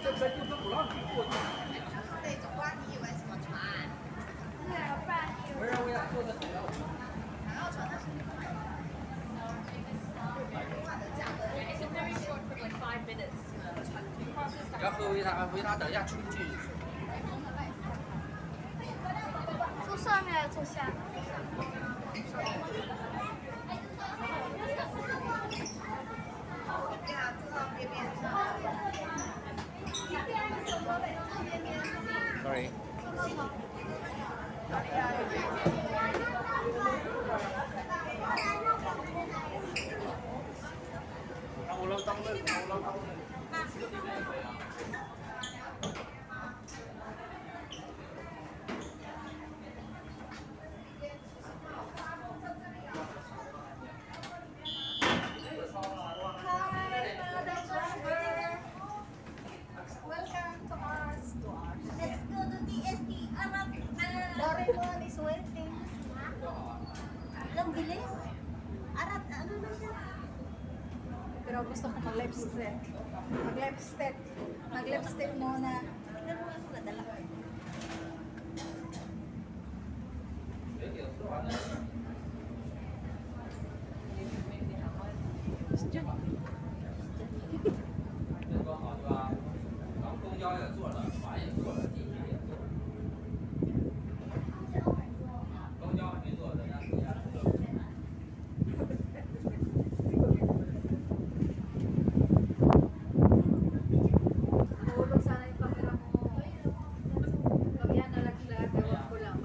这边就是不让你过去。这种瓜你以为什么船？对啊，不然你以为。不是，我想坐的海盗船。海盗船那是另外的。It's a very short trip, like 5 minutes. 要喝维他，等一下出去。坐上面还是坐下面？对啊，坐到边边上。Sorry。ulang tahun ulang tahun. Welcome to our store. Let's go to TST. Doraemon is waiting. Alam, bilis. Arat, ano na siya? Pero gusto ko mag-lipstick. Mag-lipstick muna. Tignan mo ako nadala ko.这个好对吧？然后公交也坐了，船也坐了，地铁也坐了。公交还没坐，人家坐下来了。Mahulog sana yung camera mo. Kaya nalaglag, ewan ko lang.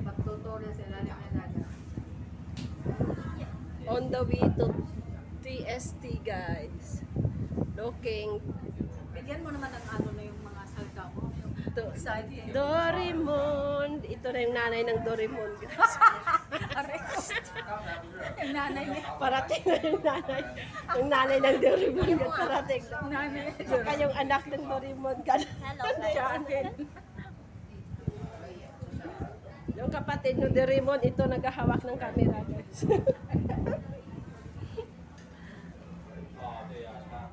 Mag-tutorial sila ng nalaga. On the way to TST, guys. Looking Bigyan mo naman ng ano na yung mga salga mo. to Excited. Doraemon. Ito na yung nanay ng Doraemon, guys. Yung nanay niya. Parating na yung nanay. Yung nanay ng Doraemon, yung parating na. Nanay. Saka yung anak ng Doraemon, Hello, Janet. Yung kapatid ng Doraemon, ito naghahawak ng camera, guys. 哦，对呀，他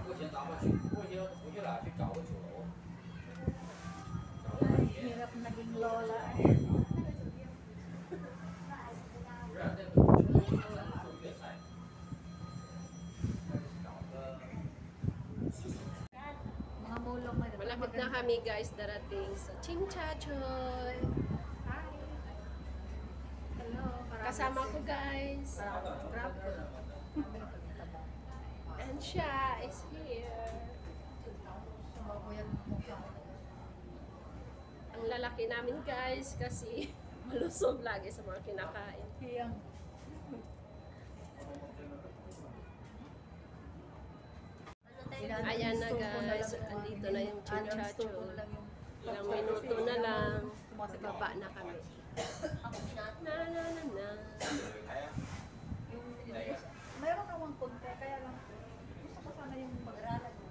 不行，咱们去回去了，去找个酒楼。 Hirap naging lola. Mga mulong may Malapit na kami, guys, darating sa Chingchachoy. Hi. Hello. Kasama ko, guys. Grab ko. And siya is here. Sumaw ko yan mukha. Ang lalaki namin, guys, kasi malusog lagi sa mga kinakain. Hiyang. Ayan na, guys. Andito na yung Chinchacho. Ilang minuto na lang. Baba na kami. Na, na, na, na. Mayroon namang konti, kaya lang gusto ko sana yung mag-aralan mo.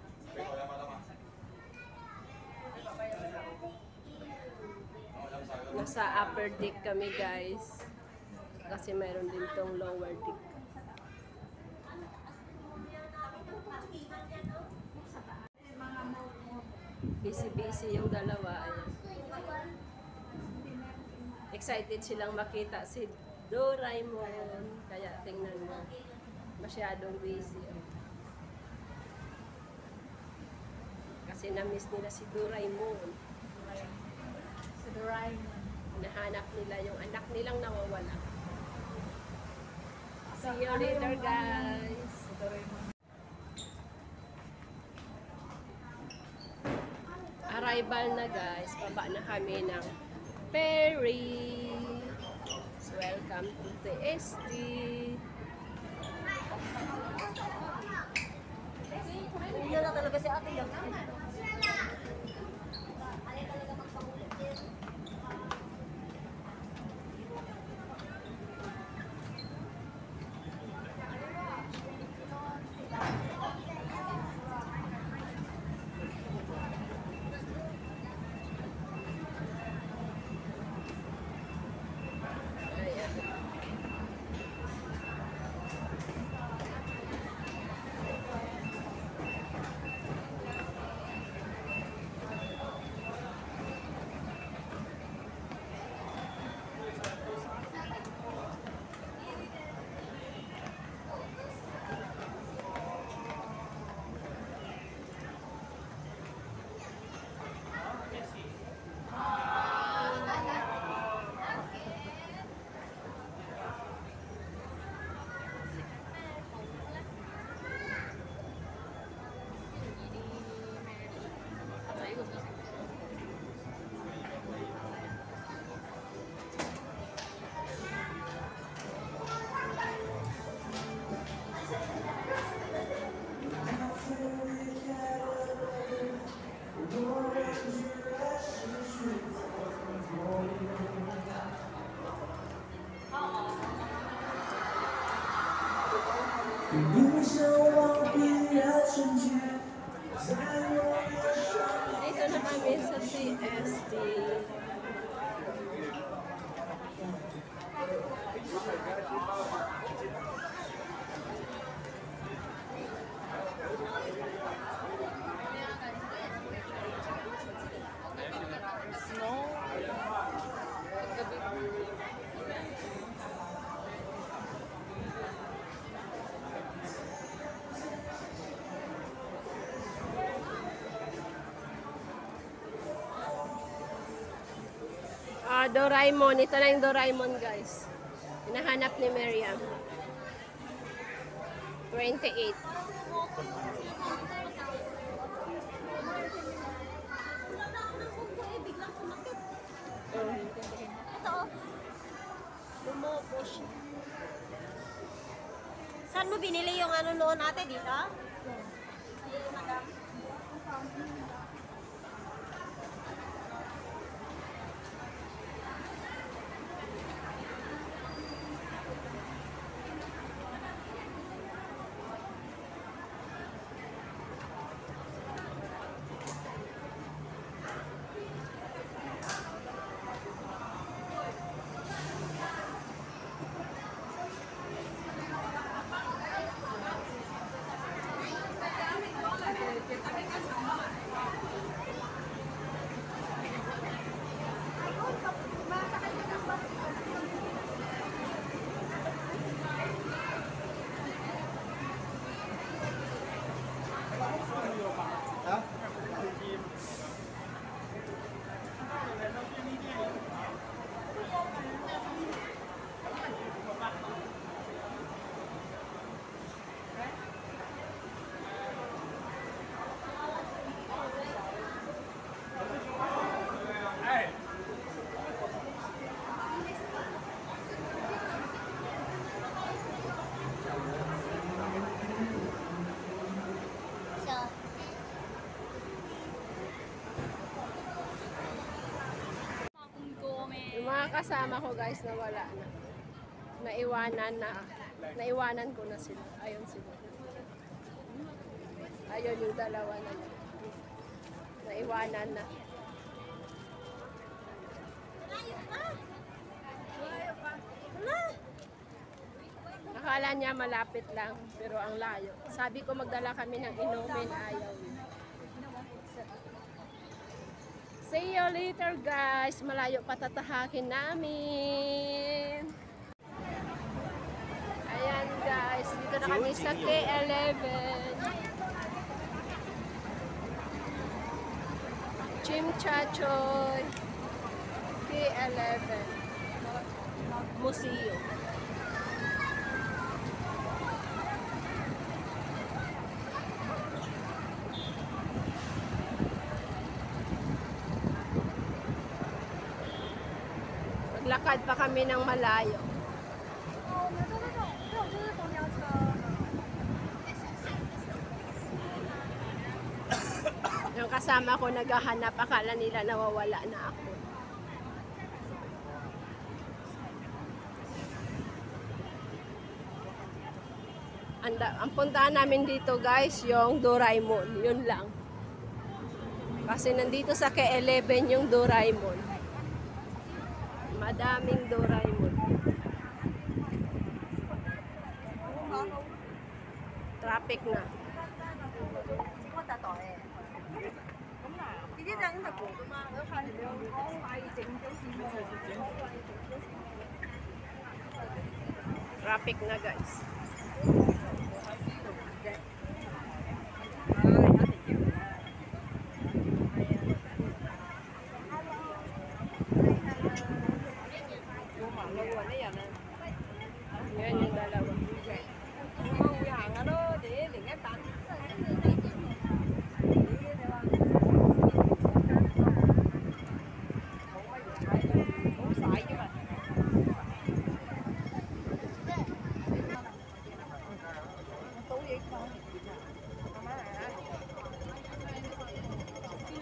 Nasa upper deck kami, guys. Kasi mayroon din tong lower deck. Busy-busy yung dalawa. Ayan. Excited silang makita si Doraemon. Kaya tingnan mo. Masyadong busy. Kasi na-miss nila si Doraemon. Si Doraemon. Nahanap nila yung anak nilang nawawala. See you later, guys. Si Doraemon. Arrival na, guys. Baba na kami ng ferry. So, welcome to TST. Iyan na talaga si ate yung Ayan. Dito na kami sa TST. Doraemon. Ito na yung Doraemon, guys. Hinahanap ni Miriam. 28. Ito oh. Lumopos. Saan mo binili yung ano noon ate dito? Dito, madam. Yung mga kasama ko, guys, nawala na. Naiwanan ko na sila. Ayun sila. Ayun yung dalawa na. Naiwanan na. Akala niya malapit lang, pero ang layo. Sabi ko magdala kami ng inumin, ayaw. See you later, guys. Malayo patatahakin namin. Ayan, guys. Dito na kami sa K11. Chimchachoy. K11. Museo. Lakad pa kami ng malayo. Yung kasama ko naghahanap, akala nila nawawala na ako. Ang puntahan namin dito, guys, yung Doraemon. Yun lang. Kasi nandito sa K11 yung Doraemon. Madaming Doraemon. Traffic na. Traffic na, guys. Yan yung dalawa.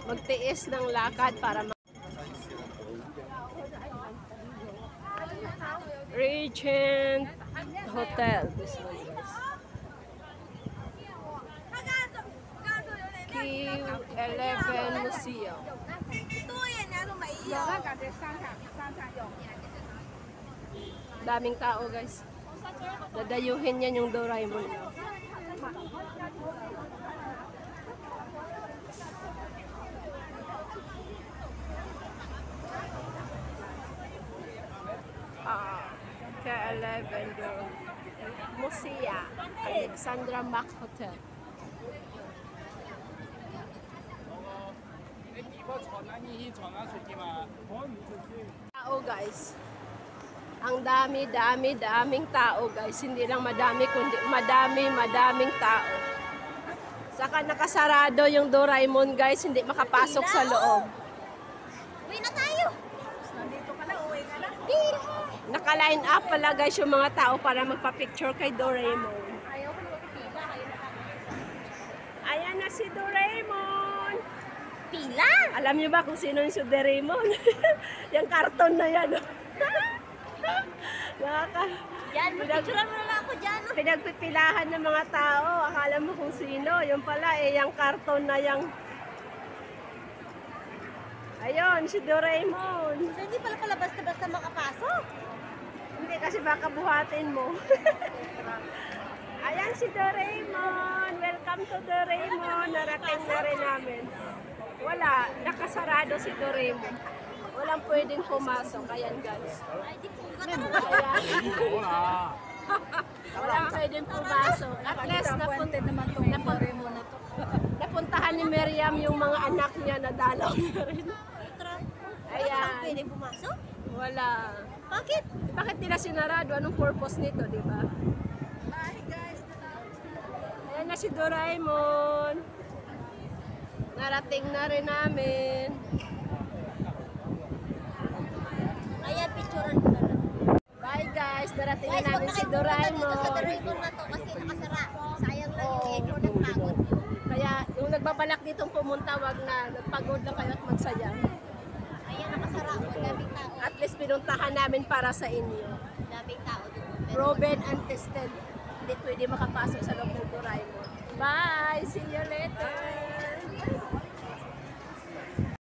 Magtiis ng lakad para Regent Hotel. This one, guys. 11 Museum. Daming tao guys. Dadayuhin yan yung Doraemon. K11 Museum, Alexandra Mack Hotel. Tao guys. Ang daming tao guys. Hindi lang madami kundi madaming tao. Saka nakasarado yung Doraemon guys, hindi makapasok sa loob. Uwi na tayo. Nandito ka na, uwi ka na. Naka-line up pala guys yung mga tao para magpa-picture kay Doraemon. Ayaw ko magpipila, kayo na kami. Ayan na si Doraemon. Pila? Alam niyo ba kung sino yung si Doraemon? Yung karton na yan. Yan, magpicturean mo na lang ako dyan. Pinagpipilahan ng mga tao. Akala mo kung sino. Yung pala yung karton na yung... Ayun, si Doraemon. So, hindi pala basta-basta makapasok. Hindi kasi baka buhatin mo. Ayan si Doraemon. Welcome to Doraemon. Narating na rin namin. Wala, nakasarado si Doraemon. Walang pwedeng pumasok. Ayan guys. Ay, di po ka Walang pwedeng pumasok. At least napuntahan ni Miriam yung mga anak niya na dalaw na rin. Ayan. Pwede pumasok? Wala. Bakit? Bakit nila sinarado? Anong purpose nito, di ba? Bye guys. Ayan na si Doraemon. Narating na rin namin. Ayan, picturean ko na lang. Bye guys, narating na Guys, namin si Doraemon. Sa Doraemon na to kasi nakasara. Sayang lang yung effort at pagod. Kaya yung nagbabalak ditong pumunta, wag na. Nagpagod lang kayo at magsaya. Ayan, nakasara ako. Daming tao. At least pinuntahan namin para sa inyo. Daming tao doon. Proven and tested. Hindi pwede makapasok sa loob ng Doraemon. Bye! See you later!